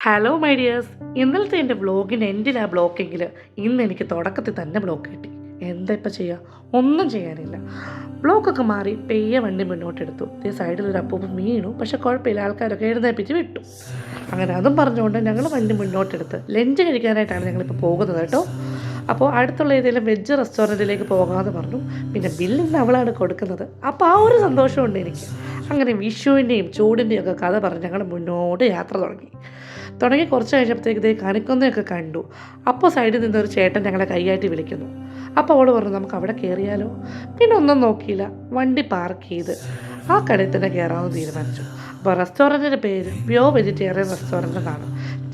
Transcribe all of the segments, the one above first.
Hello my dears, ഇന്നലത്തെ എൻ്റെ വ്ളോഗിൻ്റെ എൻഡിലാ ബ്ലോക്കെങ്കിൽ ഇന്ന് എനിക്ക് തുടക്കത്തിൽ തന്നെ ബ്ലോക്ക് കിട്ടി. എന്താ ഇപ്പം ചെയ്യുക? ഒന്നും ചെയ്യാനില്ല. ബ്ലോക്കൊക്കെ മാറി പെയ്യ വണ്ടി മുന്നോട്ടെടുത്തു. ഈ സൈഡിലൊരു അപ്പൂപ്പം വീണു, പക്ഷെ കുഴപ്പമില്ല, ആൾക്കാരൊക്കെ എഴുന്നേപ്പിച്ച് വിട്ടു. അങ്ങനെ അതും പറഞ്ഞുകൊണ്ട് ഞങ്ങൾ വണ്ടി മുന്നോട്ടെടുത്ത് ലഞ്ച് കഴിക്കാനായിട്ടാണ് ഞങ്ങളിപ്പോൾ പോകുന്നത് കേട്ടോ. അപ്പോൾ അടുത്തുള്ള ഏതെങ്കിലും വെജ് റെസ്റ്റോറൻറ്റിലേക്ക് പോകാമെന്ന് പറഞ്ഞു. പിന്നെ ബില്ലിന്ന് അവളാണ് കൊടുക്കുന്നത്. അപ്പോൾ ആ ഒരു സന്തോഷമുണ്ട് എനിക്ക്. അങ്ങനെ വിഷുവിൻ്റെയും ചൂടിൻ്റെയും ഒക്കെ കഥ പറഞ്ഞ് ഞങ്ങൾ മുന്നോട്ട് യാത്ര തുടങ്ങി കുറച്ച് കഴിഞ്ഞപ്പോഴത്തേക്ക് ഇതേ കണിക്കൊന്നയൊക്കെ കണ്ടു. അപ്പോൾ സൈഡിൽ നിന്നൊരു ചേട്ടൻ ഞങ്ങളെ കൈയായിട്ട് വിളിക്കുന്നു. അപ്പോൾ അവൾ പറഞ്ഞു നമുക്ക് അവിടെ കയറിയാലോ. പിന്നെ ഒന്നും നോക്കിയില്ല, വണ്ടി പാർക്ക് ചെയ്ത് ആ കടയിൽ തന്നെ കയറാമെന്ന് തീരുമാനിച്ചു. അപ്പോൾ റെസ്റ്റോറൻറ്റിൻ്റെ പേര് പ്യോർ വെജിറ്റേറിയൻ റെസ്റ്റോറൻറ്റ് എന്നാണ്.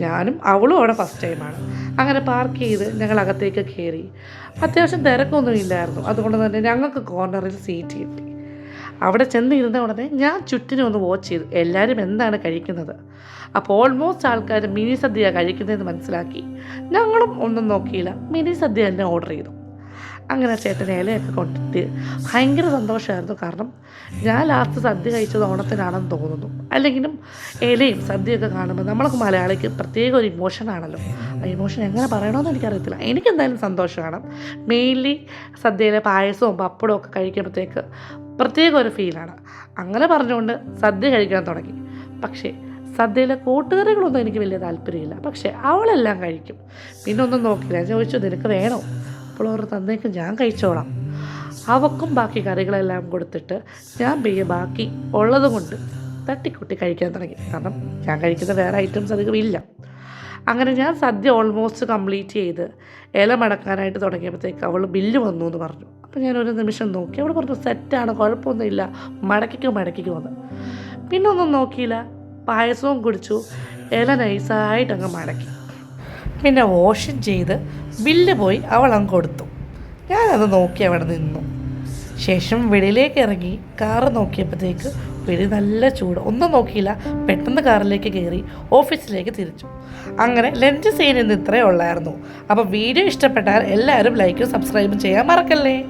ഞാനും അവളും അവിടെ ഫസ്റ്റ് ടൈമാണ്. അങ്ങനെ പാർക്ക് ചെയ്ത് ഞങ്ങൾ അകത്തേക്ക് കയറി. അത്യാവശ്യം തിരക്കൊന്നും ഇല്ലായിരുന്നു, അതുകൊണ്ട് തന്നെ ഞങ്ങൾക്ക് കോർണറിൽ സീറ്റ് കിട്ടി. അവിടെ ചെന്നിരുന്ന ഉടനെ ഞാൻ ചുറ്റിനും ഒന്ന് വാച്ച് ചെയ്തു എല്ലാവരും എന്താണ് കഴിക്കുന്നത്. അപ്പോൾ ഓൾമോസ്റ്റ് ആൾക്കാർ മിനി സദ്യ കഴിക്കുന്നതെന്ന് മനസ്സിലാക്കി. ഞങ്ങളും ഒന്നും നോക്കിയില്ല, മിനി സദ്യ തന്നെ ഓർഡർ ചെയ്തു. അങ്ങനെ ചേട്ടൻ ഇലയൊക്കെ കൊണ്ടിട്ട് ഭയങ്കര സന്തോഷമായിരുന്നു. കാരണം ഞാൻ ലാസ്റ്റ് സദ്യ കഴിച്ചത് ഓണത്തിനാണെന്ന് തോന്നുന്നു. അല്ലെങ്കിലും ഇലയും സദ്യയൊക്കെ കാണുമ്പോൾ നമ്മളൊക്കെ മലയാളിക്ക് പ്രത്യേക ഒരു ഇമോഷനാണല്ലോ. ആ ഇമോഷൻ എങ്ങനെ പറയണമെന്ന് എനിക്കറിയത്തില്ല. എനിക്കെന്തായാലും സന്തോഷമാണ്. മെയിൻലി സദ്യയിലെ പായസവും പപ്പടവും ഒക്കെ കഴിക്കുമ്പോഴത്തേക്ക് പ്രത്യേക ഒരു ഫീലാണ്. അങ്ങനെ പറഞ്ഞുകൊണ്ട് സദ്യ കഴിക്കാൻ തുടങ്ങി. പക്ഷേ സദ്യയിലെ കൂട്ടുകറികളൊന്നും എനിക്ക് വലിയ താല്പര്യമില്ല. പക്ഷേ അവളെല്ലാം കഴിക്കും. പിന്നെ ഒന്നും നോക്കില്ല. ഞാൻ ചോദിച്ചു നിനക്ക് വേണോ? അപ്പോൾ അവർ തന്നേക്ക് ഞാൻ കഴിച്ചോളാം. അവക്കും ബാക്കി കറികളെല്ലാം കൊടുത്തിട്ട് ഞാൻ ബാക്കി ഉള്ളത് കൊണ്ട് തട്ടിക്കുട്ടി കഴിക്കാൻ തുടങ്ങി. കാരണം ഞാൻ കഴിക്കുന്ന വേറെ ഐറ്റംസ് അധികം ഇല്ല. അങ്ങനെ ഞാൻ സദ്യ ഓൾമോസ്റ്റ് കംപ്ലീറ്റ് ചെയ്ത് ഇല മടക്കാനായിട്ട് തുടങ്ങിയപ്പോഴത്തേക്ക് അവൾ ബില്ല് വന്നു എന്ന് പറഞ്ഞു. അപ്പോൾ ഞാനൊരു നിമിഷം നോക്കി. അവൾ പറഞ്ഞു സെറ്റാണ്, കുഴപ്പമൊന്നുമില്ല, മടക്കിക്ക് വന്ന്. പിന്നെ ഒന്നും നോക്കിയില്ല, പായസവും കുടിച്ചു, ഇല നൈസായിട്ട് അങ്ങ് മടക്കി. പിന്നെ വാഷും ചെയ്ത് ബില്ല് പോയി അവൾ അങ്ങ് കൊടുത്തു. ഞാനത് നോക്കി അവിടെ നിന്നു. ശേഷം വെളിയിലേക്ക് ഇറങ്ങി കാറ് നോക്കിയപ്പോഴത്തേക്ക് വെളി നല്ല ചൂട്. ഒന്നും നോക്കിയില്ല, പെട്ടെന്ന് കാറിലേക്ക് കയറി ഓഫീസിലേക്ക് തിരിച്ചു. അങ്ങനെ ലഞ്ച് സീൻ ഇന്ന് ഇത്രയേ ഉള്ളായിരുന്നു. അപ്പോൾ വീഡിയോ ഇഷ്ടപ്പെട്ടാൽ എല്ലാവരും ലൈക്കും സബ്സ്ക്രൈബും ചെയ്യാൻ മറക്കല്ലേ.